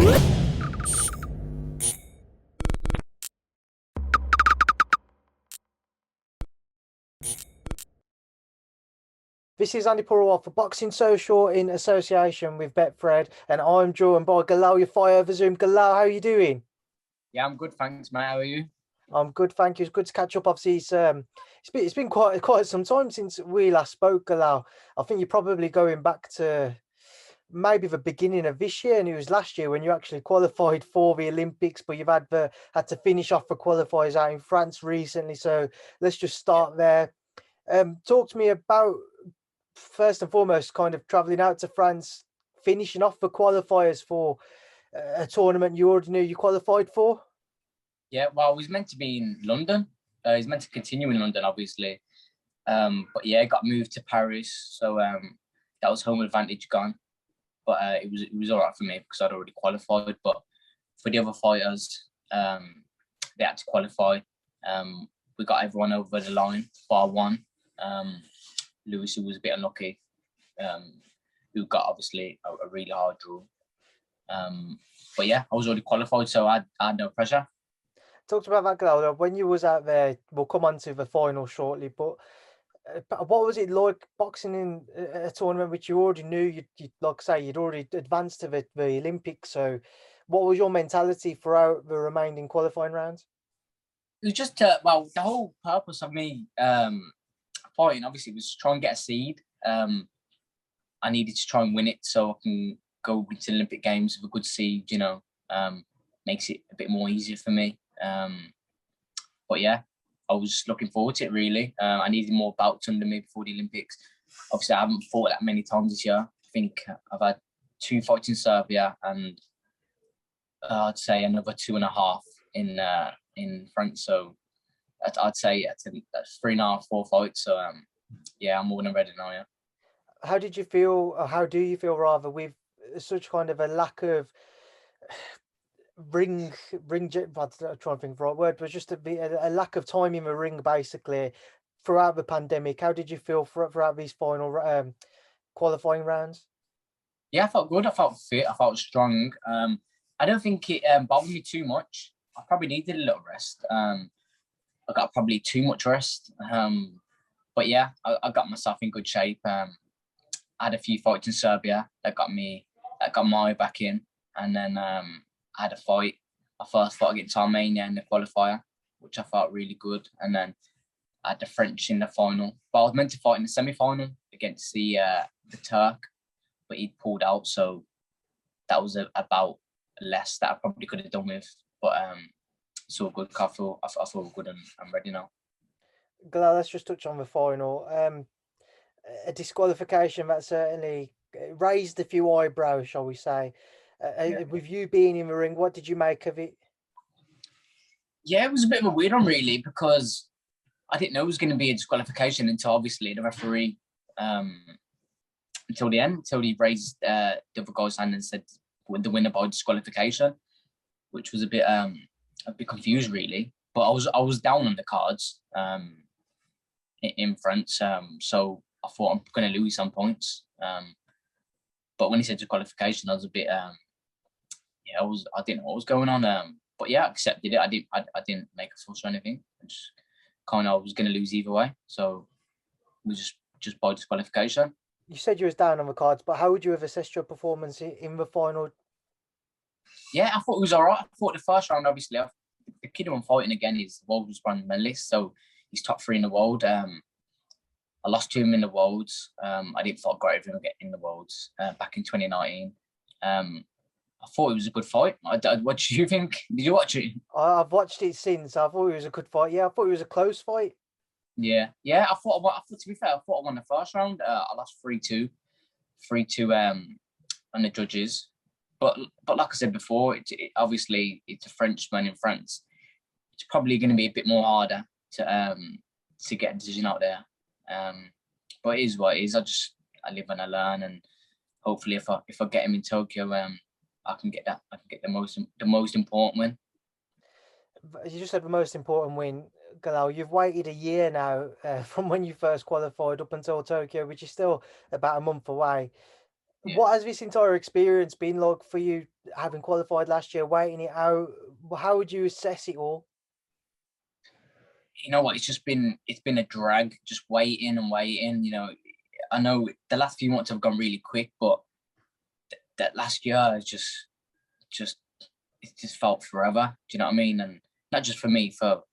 This is Andy Purewal for Boxing Social in association with Betfred, and I'm joined by Galal Yafai over Zoom. Galal, how are you doing? Yeah, I'm good, thanks, mate. How are you? I'm good, thank you. It's good to catch up. Obviously, it's been quite some time since we last spoke, Galal. I think you're probably going back to maybe the beginning of this year, and it was last year when you actually qualified for the Olympics, but you've had to finish off the qualifiers out in France recently. So let's just start there. Talk to me about, first and foremost, kind of traveling out to France, finishing off the qualifiers for a tournament you already knew you qualified for. Yeah, well, he's meant to be in London. He's meant to continue in London, obviously. But yeah, got moved to Paris, so that was home advantage gone. But it was all right for me because I'd already qualified. But for the other fighters, they had to qualify. We got everyone over the line, bar one. Lewis, who was a bit unlucky, who got obviously a really hard draw. But yeah, I was already qualified, so I had no pressure. Talked about that, Galal. When you was out there, we'll come on to the final shortly, but what was it like boxing in a tournament which you already knew you'd like say you'd already advanced to the Olympics? So what was your mentality throughout the remaining qualifying rounds? It was just well, the whole purpose of me fighting obviously was to try and get a seed. I needed to try and win it so I can go into the Olympic Games with a good seed, makes it a bit more easier for me. But yeah, I was looking forward to it really. I needed more bouts under me before the Olympics. Obviously, I haven't fought that many times this year. I think I've had 2 fights in Serbia and I'd say another 2.5 in France. So I'd say that's 3.5, 4 fights. So yeah, I'm more than ready now. Yeah. How did you feel, or how do you feel rather, with such kind of a lack of ring I'm trying to think of the right word, but just a lack of time in the ring basically throughout the pandemic? How did you feel throughout these final qualifying rounds? Yeah, I felt good. I felt fit. I felt strong. I don't think it bothered me too much. I probably needed a little rest. I got probably too much rest. But yeah, I got myself in good shape. I had a few fights in Serbia that got my back in, and then I had a fight, my first fight against Armenia in the qualifier, which I felt really good, and then I had the French in the final. But I was meant to fight in the semi-final against the Turk, but he pulled out, so that was about less that I probably could have done with. But it's all good. I feel good and I'm ready now. Glad, let's just touch on the final. A disqualification that certainly raised a few eyebrows, shall we say. Yeah. With you being in the ring, what did you make of it? Yeah, it was a bit of a weird one, really, because I didn't know it was going to be a disqualification until obviously the referee, until the end, until he raised the other guy's hand and said the winner by disqualification, which was a bit confused, really. But I was down on the cards in France, so I thought I'm going to lose some points. But when he said disqualification, I was a bit I didn't know what was going on. But yeah, I accepted it. I didn't make a fuss or anything. I just kind of was going to lose either way, so it was just by disqualification. You said you was down on the cards, but how would you have assessed your performance in the final? Yeah, I thought it was all right. I thought the first round, obviously, the kid I'm fighting again is the World Brand medalist, so he's top 3 in the world. I lost to him in the Worlds. I didn't feel great of him getting in the Worlds back in 2019. I thought it was a good fight. What do you think? Did you watch it? I've watched it since. I thought it was a good fight. Yeah, I thought it was a close fight. Yeah. I thought to be fair, I thought I won the first round. I lost 3-2 on the judges. But like I said before, obviously it's a Frenchman in France. It's probably going to be a bit more harder to get a decision out there. But it is what it is. I live and I learn, and hopefully if I get him in Tokyo, I can get the most important win. You just said the most important win, Galal. You've waited a year now from when you first qualified up until Tokyo, which is still about a month away. What has this entire experience been like for you, having qualified last year, waiting it out? How would you assess it all? You know what? It's been a drag, just waiting and waiting. You know, I know the last few months have gone really quick, but that last year is just it just felt forever. Do you know what I mean? And not just for me, for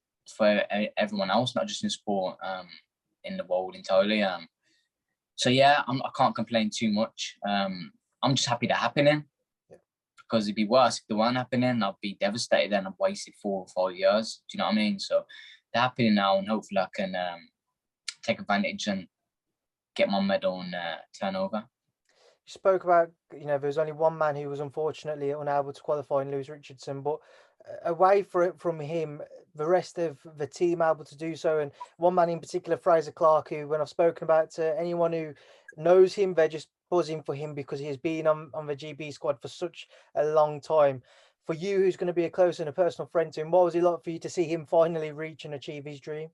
everyone else, not just in sport, in the world entirely. So yeah, I can't complain too much. I'm just happy they're happening, because it'd be worse if they weren't happening. I'd be devastated and I've wasted 4 or 5 years. Do you know what I mean? So they're happening now, and hopefully I can take advantage and get my medal and turn over. You spoke about, there was only one man who was unfortunately unable to qualify in Lewis Richardson, but away from him, the rest of the team able to do so. And one man in particular, Fraser Clark, who, when I've spoken about to anyone who knows him, they're just buzzing for him because he has been on the GB squad for such a long time. For you, who's going to be a close and a personal friend to him, what was it like for you to see him finally reach and achieve his dream?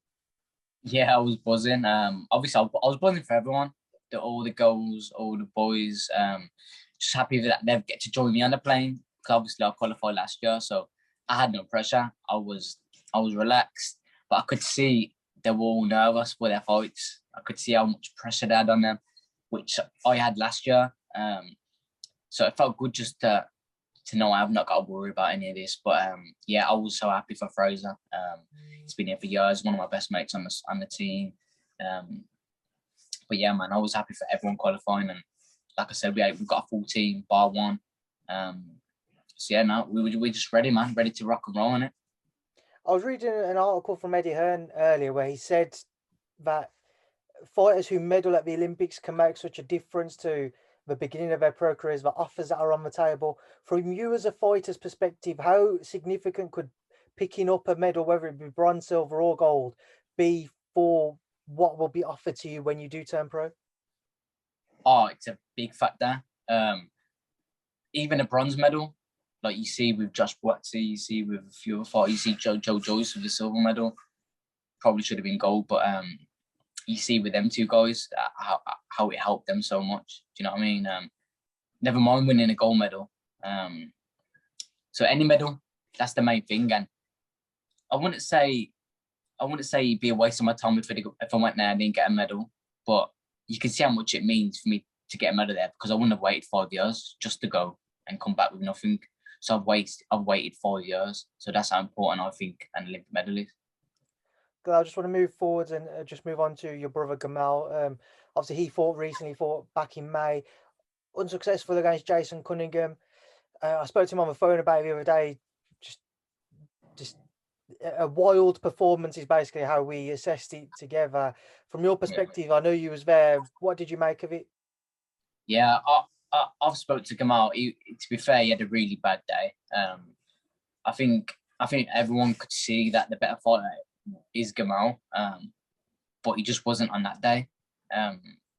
Yeah, I was buzzing. Obviously, I was buzzing for everyone. All the girls, all the boys. Just happy that they get to join me on the plane, because obviously I qualified last year, so I had no pressure. I was relaxed, but I could see they were all nervous for their fights. I could see how much pressure they had on them, which I had last year. So it felt good just to know I've not got to worry about any of this. But yeah, I was so happy for Fraser. He's been here for years, one of my best mates on the team. But yeah, man, I was happy for everyone qualifying, and like I said, we've got a full team, bar one. So yeah, no, we're just ready, man, ready to rock and roll on it. I was reading an article from Eddie Hearn earlier where he said that fighters who medal at the Olympics can make such a difference to the beginning of their pro careers, the offers that are on the table. From you as a fighter's perspective, how significant could picking up a medal, whether it be bronze, silver or gold, be for what will be offered to you when you do turn pro? Oh, it's a big factor. Even a bronze medal, like you see with Josh Buatsi, you see with a few other fighters, you see Joe Joyce with the silver medal. Probably should have been gold, but you see with them two guys how it helped them so much. Do you know what I mean? Never mind winning a gold medal. So any medal, that's the main thing. And I wouldn't say it'd be a waste of my time if I went there and didn't get a medal, but you can see how much it means for me to get a medal there, because I wouldn't have waited 5 years just to go and come back with nothing. So I've waited 5 years. So that's how important I think an Olympic medal is. I just want to move forward and just move on to your brother Gamal. Obviously, he fought back in May, unsuccessful against Jason Cunningham. I spoke to him on the phone about it the other day. Just a wild performance is basically how we assessed it together. From your perspective, yeah. I know you was there. What did you make of it? Yeah, I've spoke to Gamal. To be fair, he had a really bad day. I think everyone could see that the better fighter is Gamal, but he just wasn't on that day.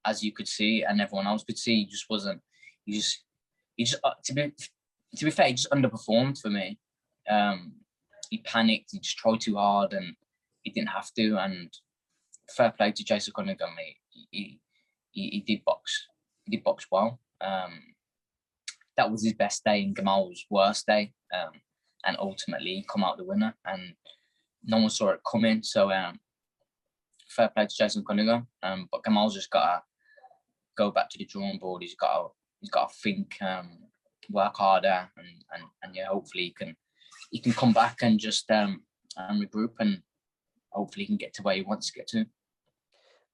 As you could see, and everyone else could see, he just wasn't. He just to be fair, he just underperformed for me. He panicked. He just tried too hard, and he didn't have to. And fair play to Jason Cunningham. He did box. He did box well. That was his best day and Gamal's worst day. And ultimately, he come out the winner, and no one saw it coming. So fair play to Jason Cunningham. But Gamal's just got to go back to the drawing board. He's got to think, work harder, and yeah, hopefully he can come back and just regroup, and hopefully he can get to where he wants to get to.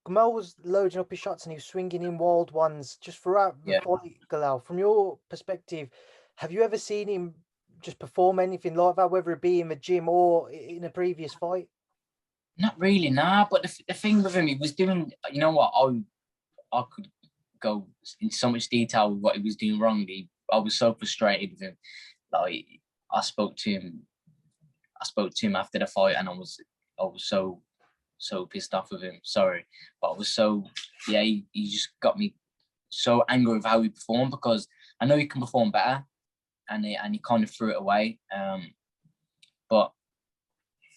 Gamal was loading up his shots and he was swinging in wild ones just throughout the fight, Galal. From your perspective, have you ever seen him just perform anything like that, whether it be in the gym or in a previous fight? Not really, nah. But the thing with him, he was doing, you know what, I could go into so much detail with what he was doing wrong. I was so frustrated with him. Like, I spoke to him after the fight, and I was so pissed off with him. Sorry, but I was he just got me so angry with how he performed, because I know he can perform better, and he kind of threw it away. But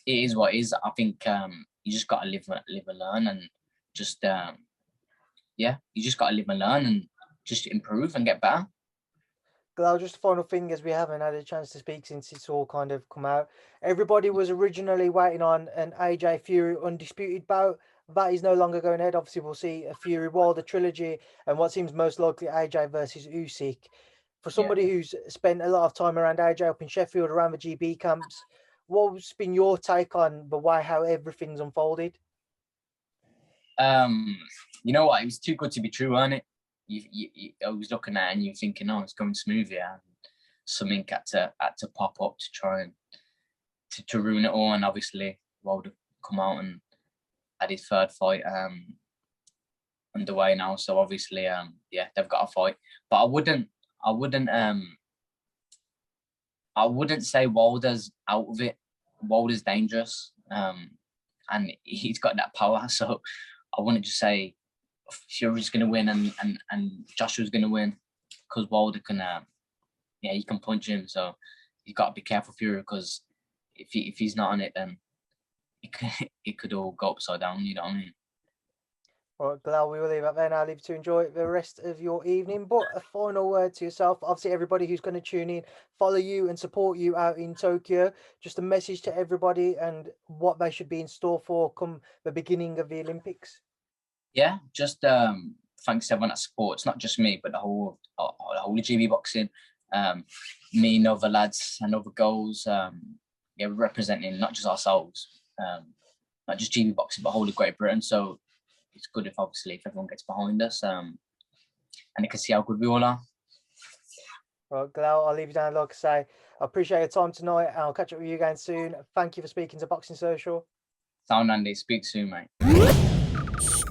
it is what it is. I think you just got to live and learn, and just you just got to live and learn, and just improve and get better. Galal, just a final thing, as we haven't had a chance to speak since it's all kind of come out. Everybody was originally waiting on an AJ Fury undisputed bout. That is no longer going ahead. Obviously, we'll see a Fury Wilder trilogy and what seems most likely AJ versus Usyk. For somebody who's spent a lot of time around AJ up in Sheffield, around the GB camps, what's been your take on the way how everything's unfolded? You know what? It was too good to be true, wasn't it? I was looking at it and you're thinking, oh, it's going smooth here. And something had to pop up to try and to ruin it all. And obviously, Wilder come out and had his third fight underway now. So obviously, they've got a fight. But I wouldn't say Wilder's out of it. Wilder's dangerous, and he's got that power. So I wouldn't just say Fury's going to win and Joshua's going to win, because Wilder can, he can punch him. So you got to be careful, Fury, because if he's not on it, then it could all go upside down. You know what I mean? All right, Galal, we will leave it there now. Leave you to enjoy the rest of your evening. But a final word to yourself. Obviously, everybody who's going to tune in, follow you and support you out in Tokyo. Just a message to everybody and what they should be in store for come the beginning of the Olympics. Yeah, just thanks to everyone that supports, not just me, but the whole of GB boxing. Me and other lads and other girls, representing not just ourselves, not just GB boxing, but whole of Great Britain. So it's good if everyone gets behind us, and they can see how good we all are. Right, Galal, I'll leave you down. Like I say, I appreciate your time tonight, and I'll catch up with you again soon. Thank you for speaking to Boxing Social. Sound, Andy. Speak soon, mate.